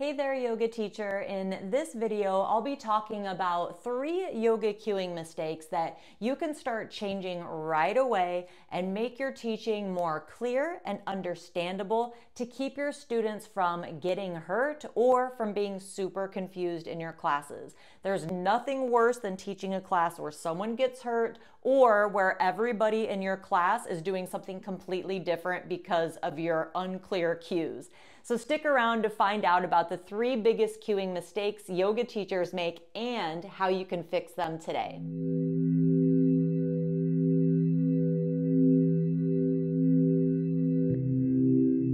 Hey there, yoga teacher. In this video, I'll be talking about 3 yoga cueing mistakes that you can start changing right away and make your teaching more clear and understandable to keep your students from getting hurt or from being super confused in your classes. There's nothing worse than teaching a class where someone gets hurt or where everybody in your class is doing something completely different because of your unclear cues. So stick around to find out about the 3 biggest cueing mistakes yoga teachers make and how you can fix them today.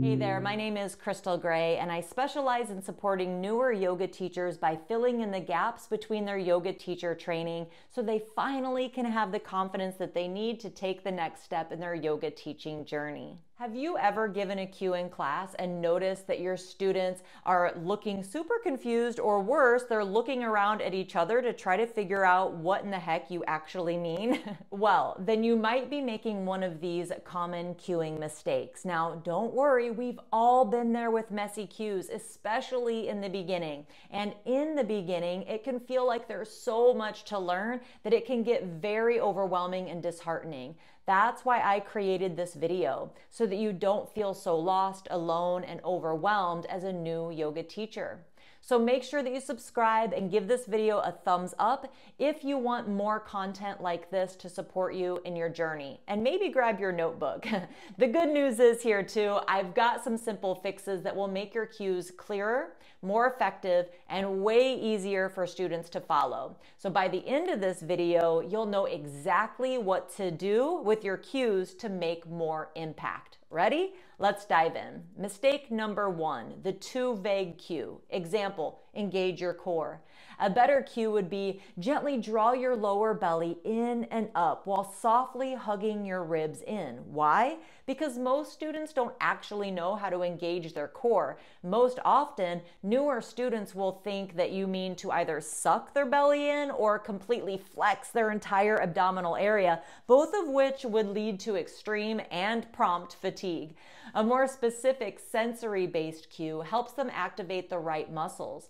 Hey there, my name is Crystal Gray, and I specialize in supporting newer yoga teachers by filling in the gaps between their yoga teacher training so they finally can have the confidence that they need to take the next step in their yoga teaching journey. Have you ever given a cueing class and noticed that your students are looking super confused, or worse, they're looking around at each other to try to figure out what in the heck you actually mean? Well, then you might be making one of these common cueing mistakes. Now, don't worry, we've all been there with messy cues, especially in the beginning. And in the beginning, it can feel like there's so much to learn that it can get very overwhelming and disheartening. That's why I created this video, so that you don't feel so lost, alone, and overwhelmed as a new yoga teacher. So make sure that you subscribe and give this video a thumbs up if you want more content like this to support you in your journey. And maybe grab your notebook. The good news is here too, I've got some simple fixes that will make your cues clearer, more effective, and way easier for students to follow. So by the end of this video, you'll know exactly what to do with your cues to make more impact. Ready? Let's dive in. Mistake number 1, the too vague cue. Example, engage your core. A better cue would be gently draw your lower belly in and up while softly hugging your ribs in. Why? Because most students don't actually know how to engage their core. Most often, newer students will think that you mean to either suck their belly in or completely flex their entire abdominal area, both of which would lead to extreme and prompt fatigue. A more specific sensory-based cue helps them activate the right muscles.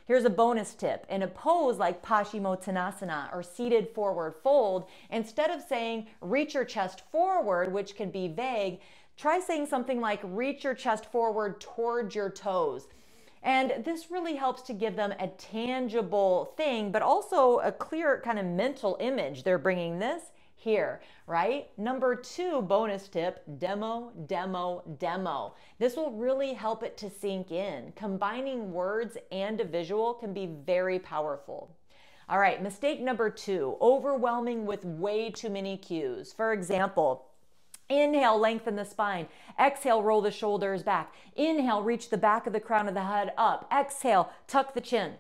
Here's a bonus tip. In a pose like Paschimottanasana or seated forward fold, instead of saying reach your chest forward, which can be vague, try saying something like reach your chest forward towards your toes. And this really helps to give them a tangible thing, but also a clear kind of mental image. They're bringing this here, right? Number 2 bonus tip, demo, demo, demo. This will really help it to sink in. Combining words and a visual can be very powerful. All right, mistake number 2, overwhelming with way too many cues. For example, inhale, lengthen the spine. Exhale, roll the shoulders back. Inhale, reach the back of the crown of the head up. Exhale, tuck the chin.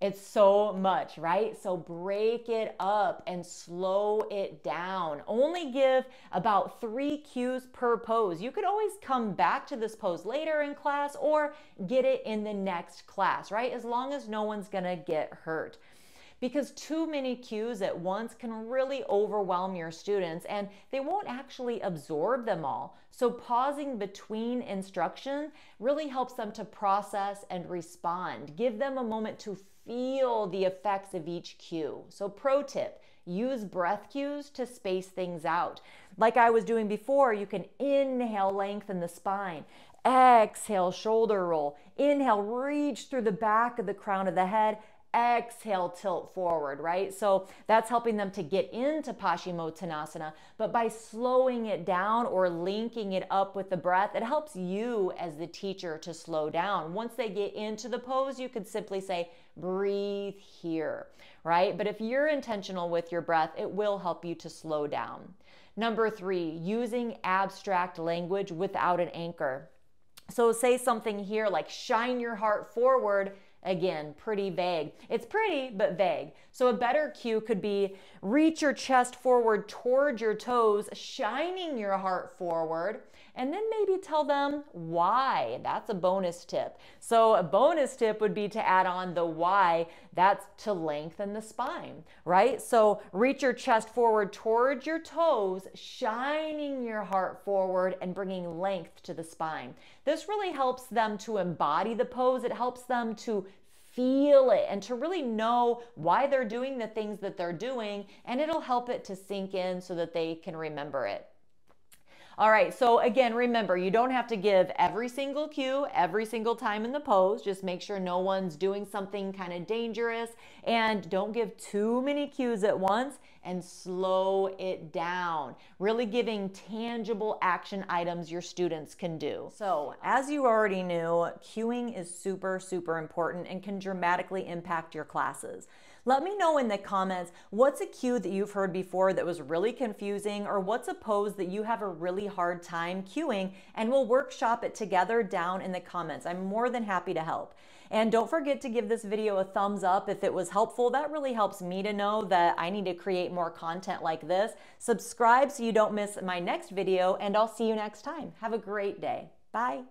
It's so much, right? So break it up and slow it down. Only give about 3 cues per pose. You could always come back to this pose later in class or get it in the next class, right? As long as no one's gonna get hurt. Because too many cues at once can really overwhelm your students and they won't actually absorb them all. So pausing between instruction really helps them to process and respond. Give them a moment to feel the effects of each cue. So pro tip, use breath cues to space things out. Like I was doing before, you can inhale, lengthen the spine. Exhale, shoulder roll. Inhale, reach through the back of the crown of the head. Exhale, tilt forward, right? So that's helping them to get into Paschimottanasana, but by slowing it down or linking it up with the breath, it helps you as the teacher to slow down. Once they get into the pose, you could simply say, breathe here, right? But if you're intentional with your breath, it will help you to slow down. Number 3, using abstract language without an anchor. So say something here like shine your heart forward. Again, pretty vague. It's pretty, but vague. So a better cue could be reach your chest forward towards your toes, shining your heart forward. and then maybe tell them why. That's a bonus tip. So a bonus tip would be to add on the why. That's to lengthen the spine, right? So reach your chest forward towards your toes, shining your heart forward and bringing length to the spine. This really helps them to embody the pose. It helps them to feel it and to really know why they're doing the things that they're doing, and it'll help it to sink in so that they can remember it. All right, so again, remember, you don't have to give every single cue every single time in the pose. Just make sure no one's doing something kind of dangerous, and don't give too many cues at once, and slow it down. Really giving tangible action items your students can do. So as you already knew, cueing is super, super important and can dramatically impact your classes. Let me know in the comments, what's a cue that you've heard before that was really confusing, or what's a pose that you have a really hard time cueing, and we'll workshop it together down in the comments. I'm more than happy to help. And don't forget to give this video a thumbs up if it was helpful. That really helps me to know that I need to create more content like this. Subscribe so you don't miss my next video, and I'll see you next time. Have a great day. Bye.